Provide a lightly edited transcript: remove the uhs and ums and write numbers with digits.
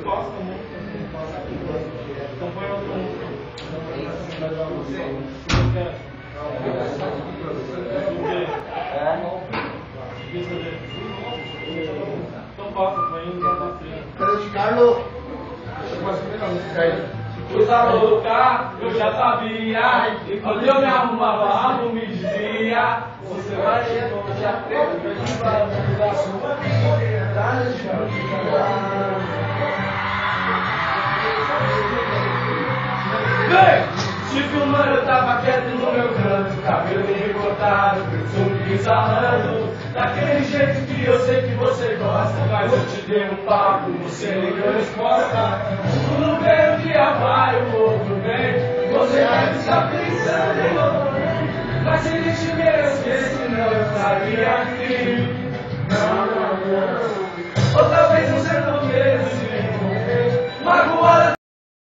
gosta muito, assim, então põe outro música. Então passa, põe Cadê Carlos? Os louca, eu já sabia. E quando eu me arrumava, algo me dizia: você vai longe, aprende pra te falar da sua liberdade. Te filmando, eu tava quieto no meu canto, cabelo recortado, sorriso arrando, daquele jeito que eu sei que você gosta. Mas eu te dei um papo, você nem deu resposta. Um vem, um dia vai, o outro vem. Você deve estar pensando em outro, mas se ele te merecer, senão eu estaria aqui. Não, não, não. Outra vez você